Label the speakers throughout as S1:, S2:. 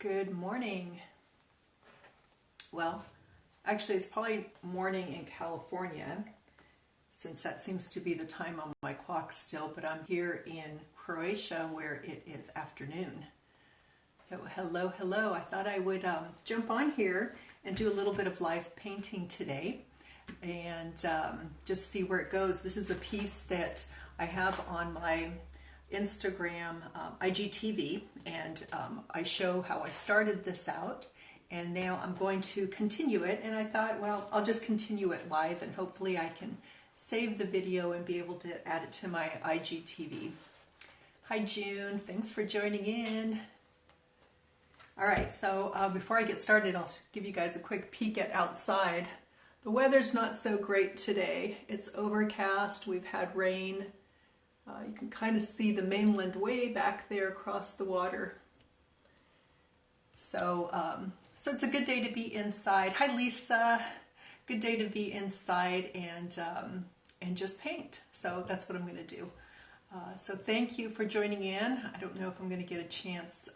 S1: Good morning. Well, actually it's probably morning in California since that seems to be the time on my clock still, but I'm here in Croatia where it is afternoon. So hello. I thought I would jump on here and do a little bit of live painting today and just see where it goes. This is a piece that I have on my Instagram IGTV, and I show how I started this out, and now I'm going to continue it, and I thought, well, I'll just continue it live and hopefully I can save the video and be able to add it to my IGTV. Hi June, thanks for joining in. Alright, so before I get started, I'll give you guys a quick peek at outside. The weather's not so great today. It's overcast, we've had rain. You can kind of see the mainland way back there across the water. So it's a good day to be inside. Hi Lisa, good day to be inside and just paint. So that's what I'm going to do. So thank you for joining in. I don't know if I'm going to get a chance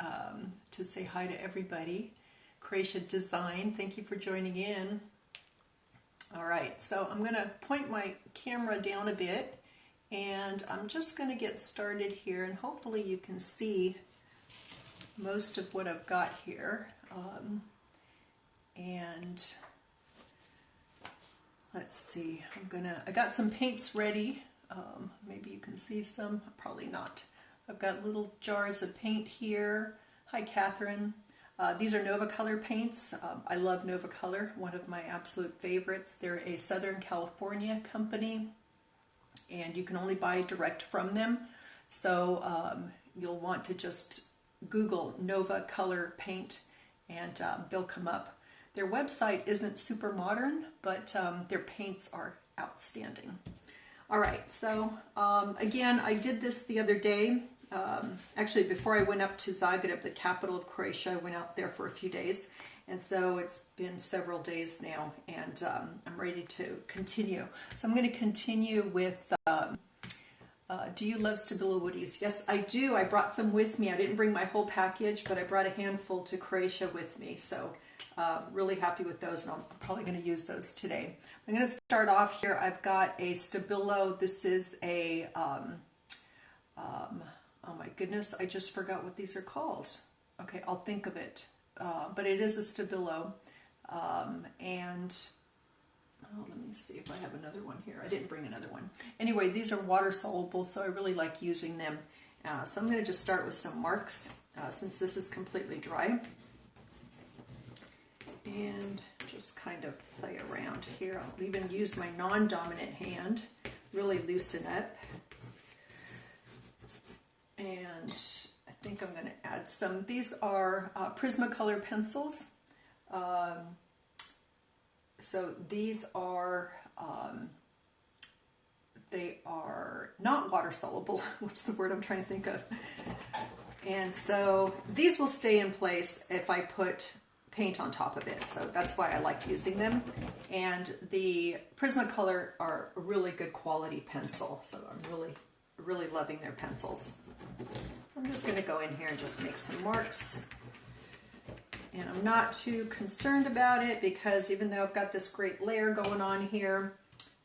S1: to say hi to everybody. Croatia Design, thank you for joining in. All right, so I'm going to point my camera down a bit. And I'm just going to get started here, and hopefully you can see most of what I've got here. And let's see, I got some paints ready. Maybe you can see some, probably not. I've got little jars of paint here. Hi Catherine. These are Nova Color paints. I love Nova Color, one of my absolute favorites. They're a Southern California company, and you can only buy direct from them. So you'll want to just Google Nova Color Paint and they'll come up. Their website isn't super modern, but their paints are outstanding. All right, so again, I did this the other day. Actually, before I went up to Zagreb, the capital of Croatia, I went out there for a few days. And so it's been several days now, and I'm ready to continue. So I'm going to continue with, do you love Stabilo Woodies? Yes, I do. I brought some with me. I didn't bring my whole package, but I brought a handful to Croatia with me. So really happy with those, and I'm probably going to use those today. I'm going to start off here. I've got a Stabilo. This is a, oh my goodness, I just forgot what these are called. Okay, I'll think of it. But it is a Stabilo, and let me see if I have another one here. I didn't bring another one. Anyway, these are water soluble, so I really like using them. So I'm going to just start with some marks since this is completely dry, and just kind of play around here. I'll even use my non-dominant hand, really loosen up, and I think I'm going to add some. These are Prismacolor pencils. So these are, they are not water soluble. What's the word I'm trying to think of? And so these will stay in place if I put paint on top of it. So that's why I like using them. And the Prismacolor are a really good quality pencil. So I'm really loving their pencils. I'm just going to go in here and just make some marks. And I'm not too concerned about it because even though I've got this great layer going on here,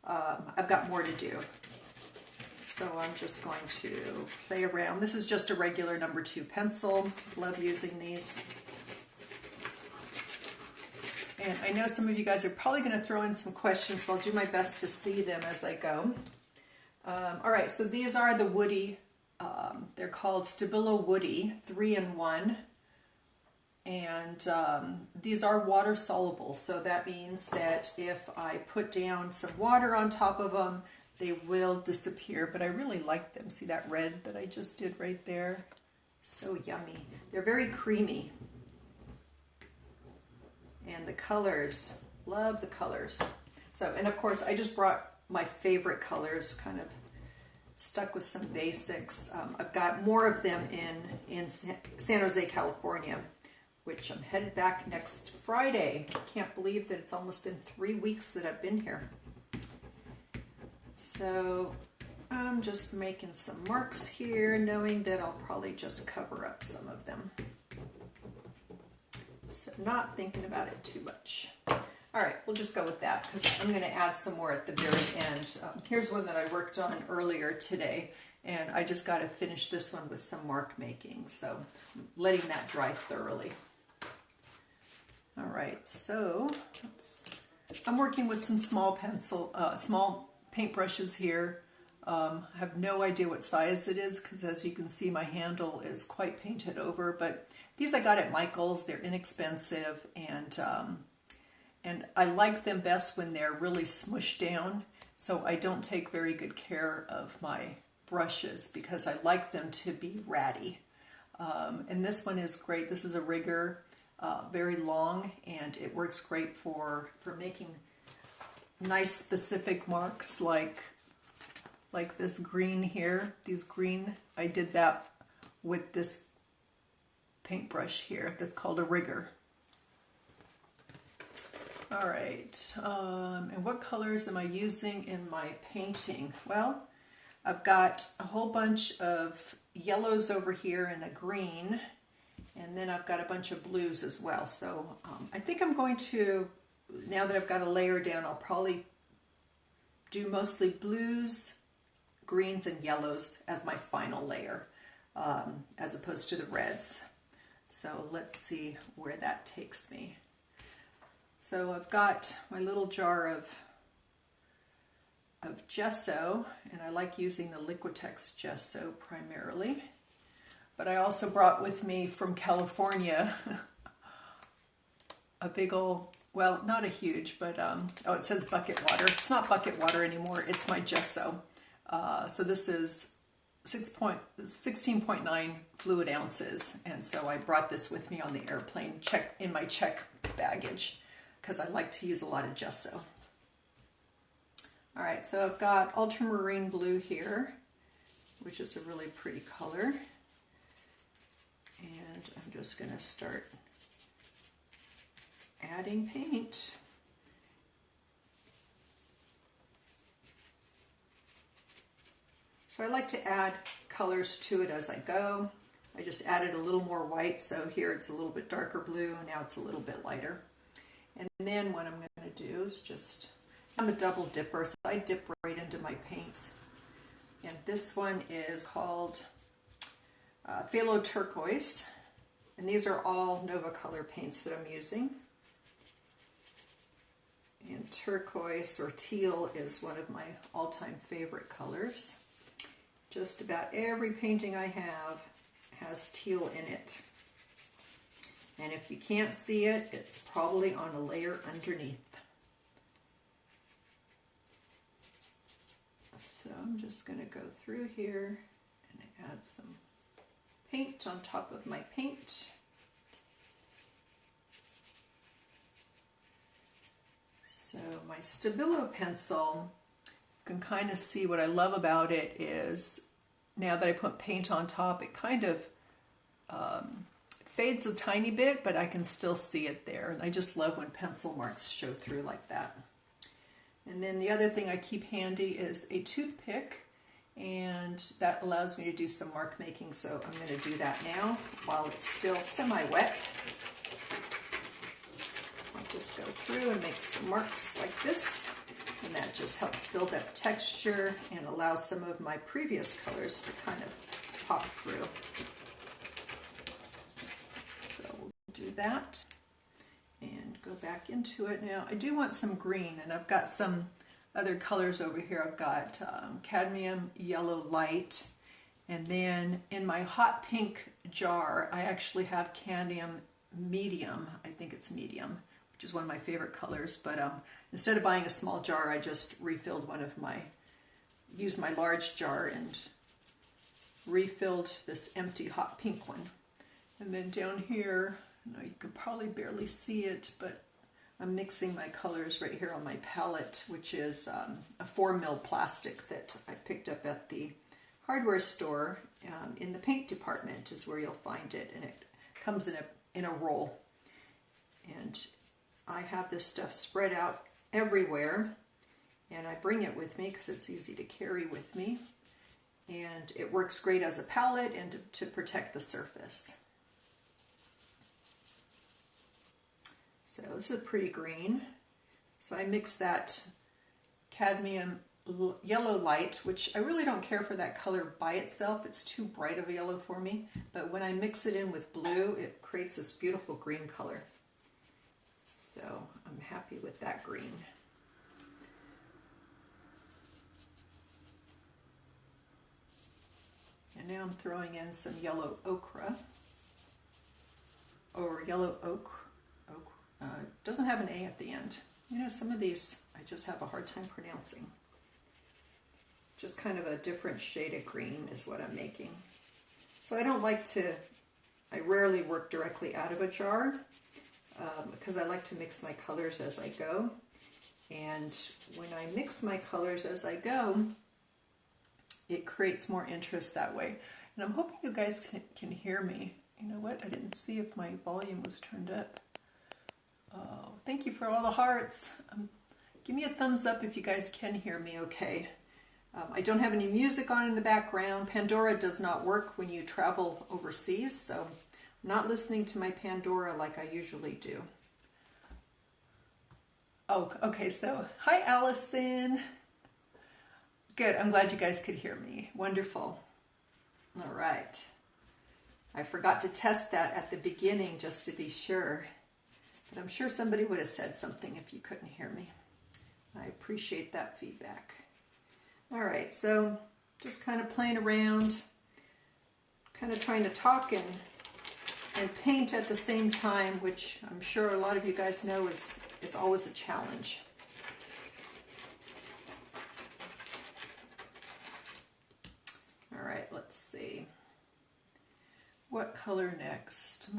S1: I've got more to do. So I'm just going to play around. This is just a regular number 2 pencil. Love using these. And I know some of you guys are probably going to throw in some questions, so I'll do my best to see them as I go. All right, so these are the Woody. They're called Stabilo Woody 3-in-1, and these are water soluble, so that means that if I put down some water on top of them, they will disappear, but I really like them. See that red that I just did right there? So yummy. They're very creamy. And the colors, love the colors. So, and of course, I just brought my favorite colors, kind of stuck with some basics. I've got more of them in San Jose, California, which I'm headed back next Friday. I can't believe that it's almost been 3 weeks that I've been here. So I'm just making some marks here, knowing that I'll probably just cover up some of them. So not thinking about it too much. All right, we'll just go with that because I'm going to add some more at the very end. Here's one that I worked on earlier today, and I just got to finish this one with some mark making. So I'm letting that dry thoroughly. All right, so I'm working with some small paintbrushes here. I have no idea what size it is because, as you can see, my handle is quite painted over. But these I got at Michael's. They're inexpensive, and I like them best when they're really smushed down. So I don't take very good care of my brushes because I like them to be ratty. And this one is great. This is a rigger, very long, and it works great for making nice specific marks like this green here. These green, I did that with this paintbrush here that's called a rigger. All right, and what colors am I using in my painting? Well, I've got a whole bunch of yellows over here and a green, and then I've got a bunch of blues as well. So I think I'm going to, now that I've got a layer down, I'll probably do mostly blues, greens, and yellows as my final layer, as opposed to the reds. So let's see where that takes me. So I've got my little jar of gesso, and I like using the Liquitex gesso primarily. But I also brought with me from California a big old, well, not a huge, but oh, it says bucket water. It's not bucket water anymore. It's my gesso. So this is 16.9 fluid ounces, and so I brought this with me on the airplane, in my check baggage, because I like to use a lot of gesso. All right, so I've got ultramarine blue here, which is a really pretty color. And I'm just going to start adding paint. So I like to add colors to it as I go. I just added a little more white, so here it's a little bit darker blue, and now it's a little bit lighter. And then what I'm going to do is just, I'm a double dipper, so I dip right into my paints. And this one is called Phthalo Turquoise, and these are all Nova Color paints that I'm using. And turquoise or teal is one of my all-time favorite colors. Just about every painting I have has teal in it. And if you can't see it, it's probably on a layer underneath. So I'm just going to go through here and add some paint on top of my paint. So my Stabilo pencil, you can kind of see what I love about it is now that I put paint on top, it kind of fades a tiny bit, but I can still see it there. And I just love when pencil marks show through like that. And then the other thing I keep handy is a toothpick, and that allows me to do some mark making. So I'm going to do that now while it's still semi-wet. I'll just go through and make some marks like this, and that just helps build up texture and allows some of my previous colors to kind of pop through. So we'll do that and go back into it. Now I do want some green, and I've got some other colors over here. I've got cadmium yellow light, and then in my hot pink jar I actually have cadmium medium. I think it's medium, which is one of my favorite colors, but instead of buying a small jar, I just refilled used my large jar and refilled this empty hot pink one. And then down here, you can probably barely see it, but I'm mixing my colors right here on my palette, which is a 4mm plastic that I picked up at the hardware store in the paint department is where you'll find it, and it comes in a roll. And I have this stuff spread out everywhere, and I bring it with me because it's easy to carry with me, and it works great as a palette and to protect the surface. So this is a pretty green. So I mix that cadmium yellow light, which I really don't care for that color by itself. It's too bright of a yellow for me. But when I mix it in with blue, it creates this beautiful green color. So I'm happy with that green. And now I'm throwing in some yellow ochre, or yellow oak. Doesn't have an A at the end. You know, some of these I just have a hard time pronouncing. Just kind of a different shade of green is what I'm making. So I rarely work directly out of a jar because I like to mix my colors as I go. And when I mix my colors as I go, it creates more interest that way. And I'm hoping you guys can hear me. You know what? I didn't see if my volume was turned up. Oh, thank you for all the hearts. Give me a thumbs up if you guys can hear me okay. I don't have any music on in the background. Pandora does not work when you travel overseas, so I'm not listening to my Pandora like I usually do. Oh, okay, so hi Allison. Good, I'm glad you guys could hear me. Wonderful. All right. I forgot to test that at the beginning just to be sure. But I'm sure somebody would have said something if you couldn't hear me. I appreciate that feedback. All right, so just kind of playing around, kind of trying to talk and paint at the same time, which I'm sure a lot of you guys know is always a challenge. All right, let's see. What color next?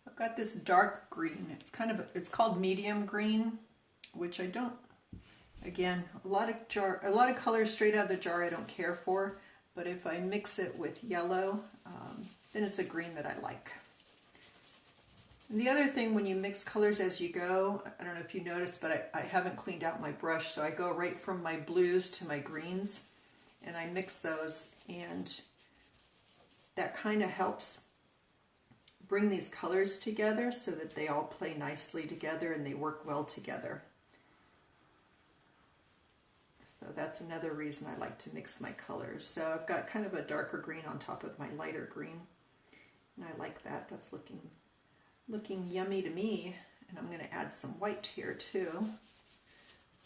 S1: I've got this dark green. It's called medium green, which I don't, again, a lot of colors straight out of the jar I don't care for, but if I mix it with yellow, then it's a green that I like. And the other thing, when you mix colors as you go, I don't know if you noticed, but I haven't cleaned out my brush, so I go right from my blues to my greens, and I mix those, and that kind of helps bring these colors together so that they all play nicely together and they work well together. So that's another reason I like to mix my colors. So I've got kind of a darker green on top of my lighter green, and I like that. That's looking yummy to me. And I'm going to add some white here too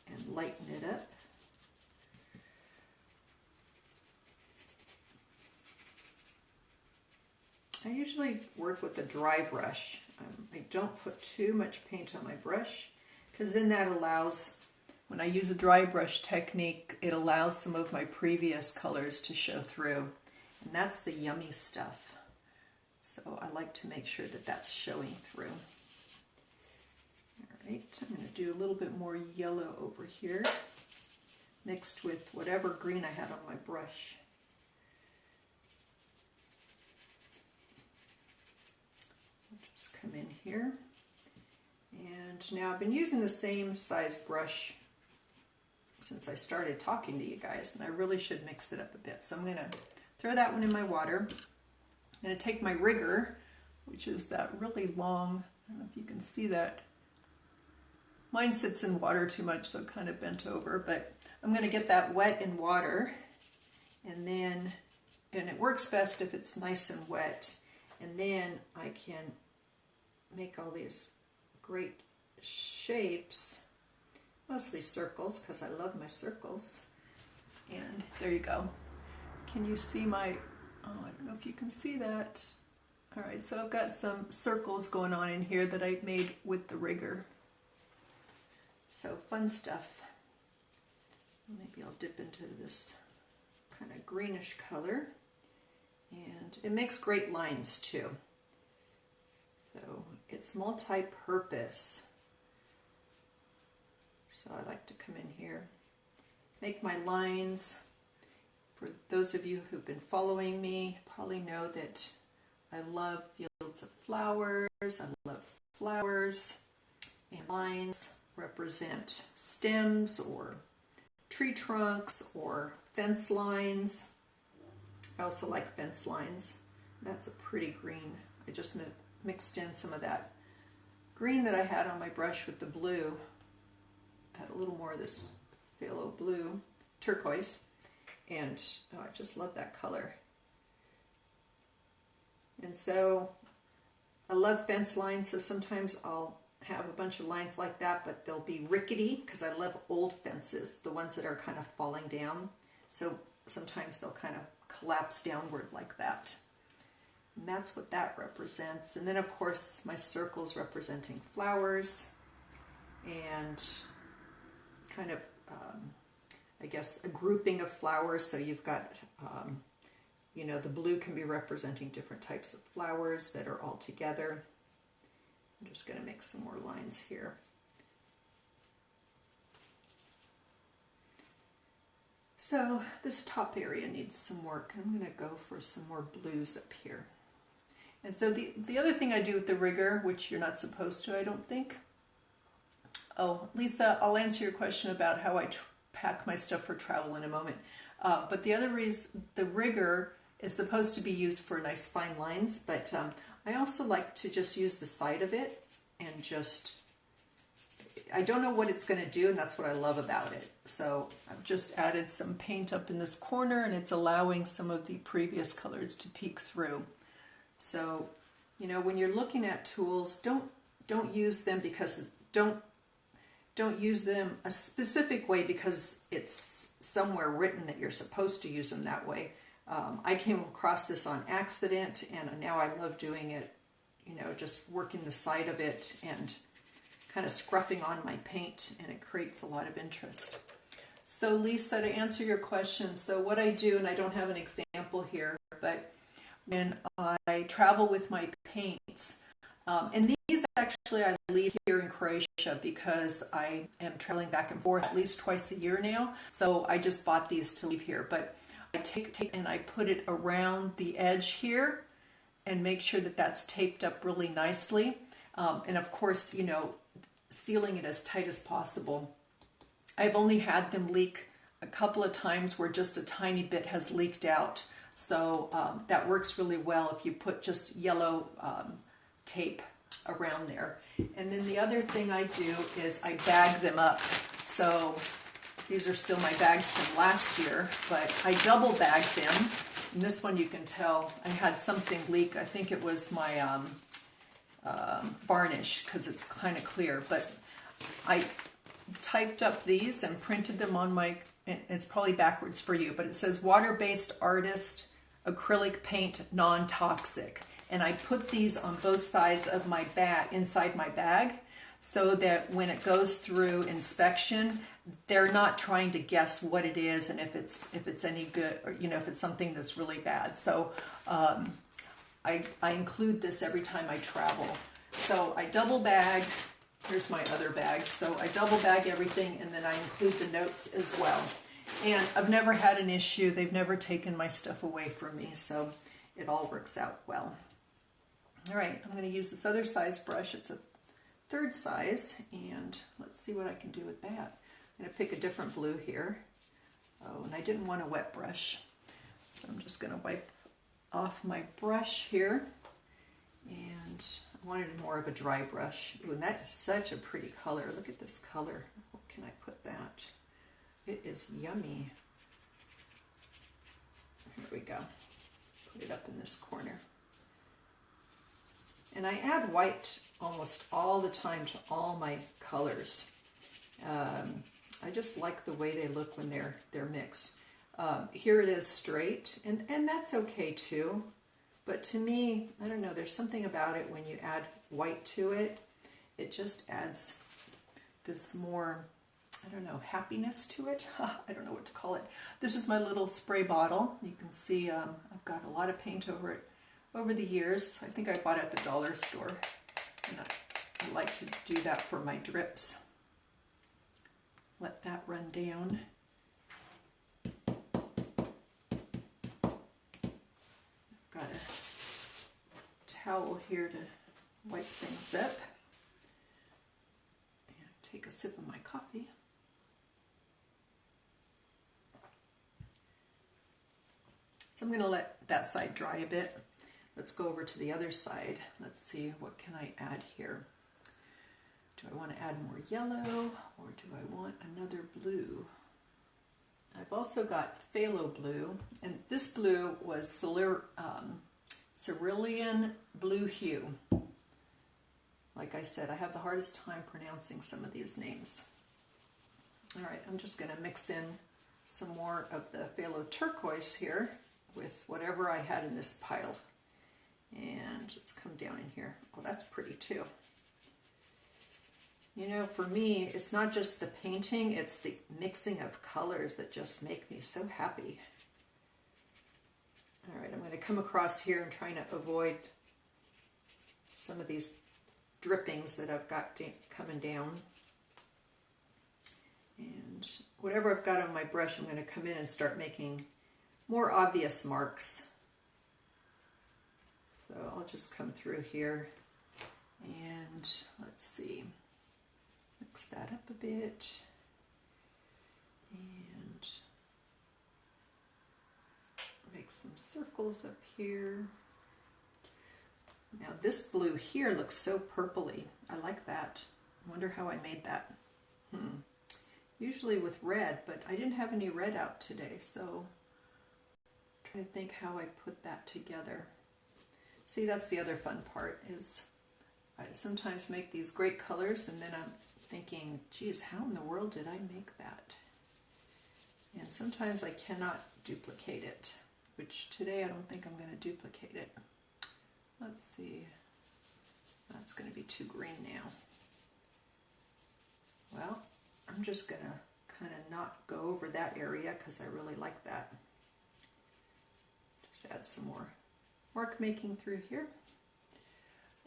S1: and lighten it up. I usually work with a dry brush. I don't put too much paint on my brush because then that allows, when I use a dry brush technique, it allows some of my previous colors to show through. And that's the yummy stuff. So I like to make sure that that's showing through. All right, I'm going to do a little bit more yellow over here, mixed with whatever green I had on my brush. Come in here, and now I've been using the same size brush since I started talking to you guys, and I really should mix it up a bit. So I'm going to throw that one in my water. I'm going to take my rigger, which is that really long, I don't know if you can see that. Mine sits in water too much, so it kind of bent over, but I'm going to get that wet in water, and it works best if it's nice and wet, and then I can make all these great shapes, mostly circles because I love my circles. And there you go. Can you see my, oh, I don't know if you can see that. All right, so I've got some circles going on in here that I made with the rigger. So fun stuff. Maybe I'll dip into this kind of greenish color, and it makes great lines too. So it's multi-purpose. So I like to come in here, make my lines. For those of you who've been following me, probably know that I love fields of flowers. I love flowers, and lines represent stems or tree trunks or fence lines. I also like fence lines. That's a pretty green. I just mixed in some of that green that I had on my brush with the blue, I had a little more of this phthalo blue, turquoise, and oh, I just love that color. And so I love fence lines, so sometimes I'll have a bunch of lines like that, but they'll be rickety because I love old fences, the ones that are kind of falling down. So sometimes they'll kind of collapse downward like that. And that's what that represents. And then of course my circles representing flowers and kind of, I guess, a grouping of flowers. So you've got, you know, the blue can be representing different types of flowers that are all together. I'm just going to make some more lines here. So this top area needs some work. I'm going to go for some more blues up here. And so the other thing I do with the rigger, which you're not supposed to, I don't think. Oh, Lisa, I'll answer your question about how I pack my stuff for travel in a moment. But the other reason, the rigger is supposed to be used for nice fine lines, but I also like to just use the side of it and just, I don't know what it's going to do, and that's what I love about it. So I've just added some paint up in this corner, and it's allowing some of the previous colors to peek through. So, you know, when you're looking at tools, don't use them because, don't use them a specific way because it's somewhere written that you're supposed to use them that way. I came across this on accident, and now I love doing it, you know, just working the side of it and kind of scruffing on my paint, and it creates a lot of interest. So Lisa, to answer your question, so what I do, and I don't have an example here, but when I travel with my paints, and these actually I leave here in Croatia because I am traveling back and forth at least twice a year now, so I just bought these to leave here. But I take and I put it around the edge here and make sure that that's taped up really nicely. And of course, you know, sealing it as tight as possible. I've only had them leak a couple of times where just a tiny bit has leaked out. So that works really well if you put just yellow tape around there. And then the other thing I do is I bag them up. So these are still my bags from last year, but I double bag them. And this one you can tell I had something leak. I think it was my varnish because it's kind of clear. But I typed up these and printed them on my, it's probably backwards for you, but it says water-based artist acrylic paint non-toxic. And I put these on both sides of my bag, inside my bag, so that when it goes through inspection, they're not trying to guess what it is and if it's any good, or you know, if it's something that's really bad. So I include this every time I travel. So I double bag. Here's my other bags. So I double bag everything, and then I include the notes as well. And I've never had an issue. They've never taken my stuff away from me, so it all works out well. All right, I'm going to use this other size brush. It's a third size, and let's see what I can do with that. I'm going to pick a different blue here. Oh, and I didn't want a wet brush, so I'm just going to wipe off my brush here, and I wanted more of a dry brush. Ooh, and that is such a pretty color. Look at this color. Where can I put that? It is yummy. Here we go. Put it up in this corner. And I add white almost all the time to all my colors. I just like the way they look when they're mixed. Here it is straight, and that's okay too. But to me, I don't know, there's something about it when you add white to it. It just adds this more, I don't know, happiness to it. I don't know what to call it. This is my little spray bottle. You can see I've got a lot of paint over it over the years. I think I bought it at the dollar store. And I like to do that for my drips. Let that run down. I've got a towel here to wipe things up. And take a sip of my coffee. So I'm going to let that side dry a bit. Let's go over to the other side. Let's see, what can I add here? Do I want to add more yellow or do I want another blue? I've also got phthalo blue, and this blue was cerulean blue hue. Like I said, I have the hardest time pronouncing some of these names. All right, I'm just going to mix in some more of the phthalo turquoise here with whatever I had in this pile. And let's come down in here. Oh, that's pretty too. You know, for me, it's not just the painting, it's the mixing of colors that just make me so happy. All right, I'm going to come across here and trying to avoid some of these drippings that I've got coming down. And whatever I've got on my brush, I'm going to come in and start making more obvious marks. So I'll just come through here and let's see. Mix that up a bit, and make some circles up here. Now this blue here looks so purpley. I like that. I wonder how I made that. Usually with red, but I didn't have any red out today, so I'm trying to think how I put that together. See, that's the other fun part, is I sometimes make these great colors and then I'm thinking, geez, how in the world did I make that? And sometimes I cannot duplicate it, which today I don't think I'm going to duplicate it. Let's see. That's going to be too green now. Well, I'm just going to kind of not go over that area because I really like that. Just add some more mark making through here.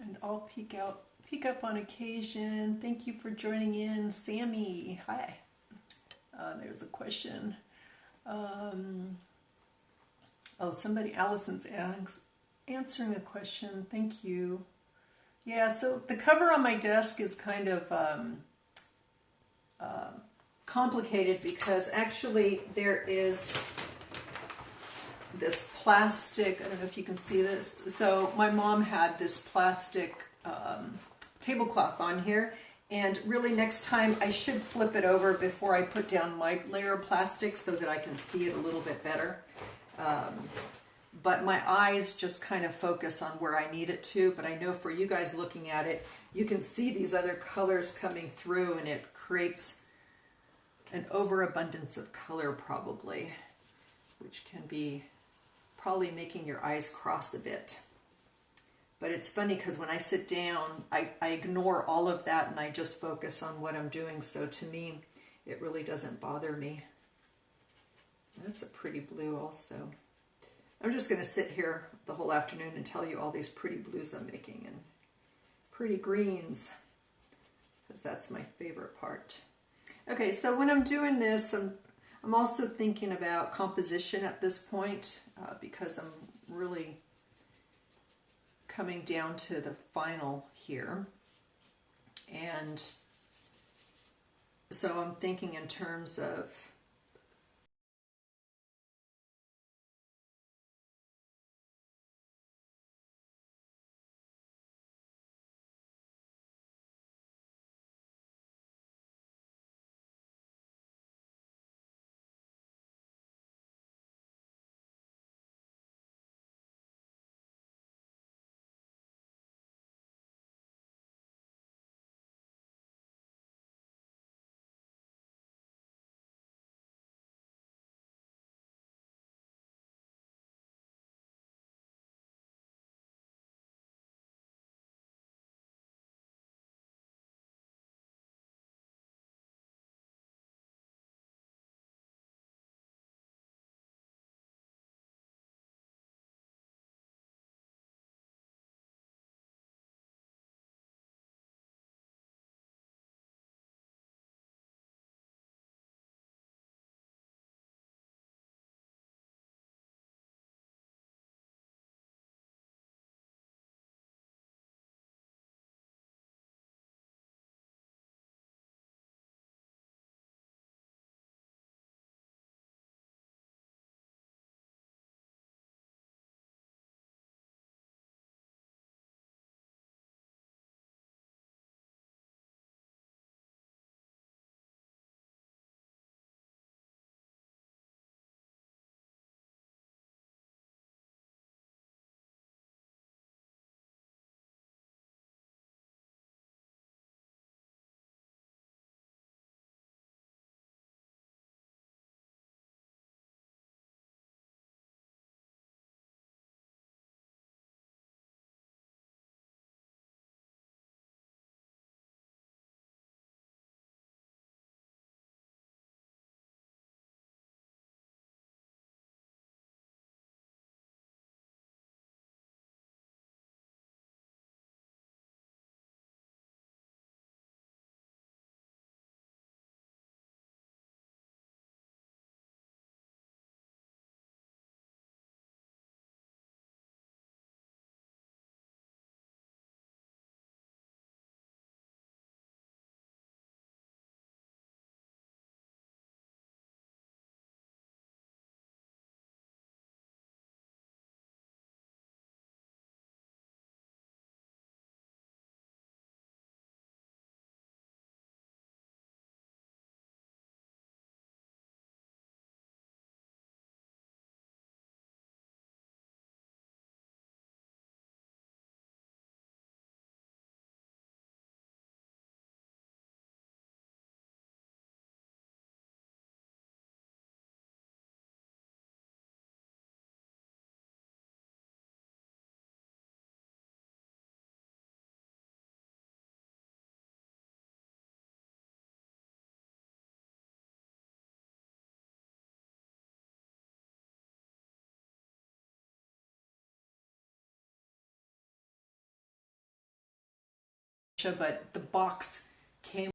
S1: And I'll peek up on occasion. Thank you for joining in, Sammy. Hi. There's a question. Allison's answering a question. Thank you. Yeah, so the cover on my desk is kind of complicated because actually there is this plastic, I don't know if you can see this. So my mom had this plastic tablecloth on here, and really next time I should flip it over before I put down my layer of plastic so that I can see it a little bit better. But my eyes just kind of focus on where I need it to, but I know for you guys looking at it, you can see these other colors coming through and it creates an overabundance of color probably, which can be probably making your eyes cross a bit. But it's funny because when I sit down, I ignore all of that and I just focus on what I'm doing. So to me, it really doesn't bother me. That's a pretty blue also. I'm just going to sit here the whole afternoon and tell you all these pretty blues I'm making and pretty greens, because that's my favorite part. Okay, so when I'm doing this, I'm also thinking about composition at this point because I'm really coming down to the final here. And so I'm thinking in terms of but the box came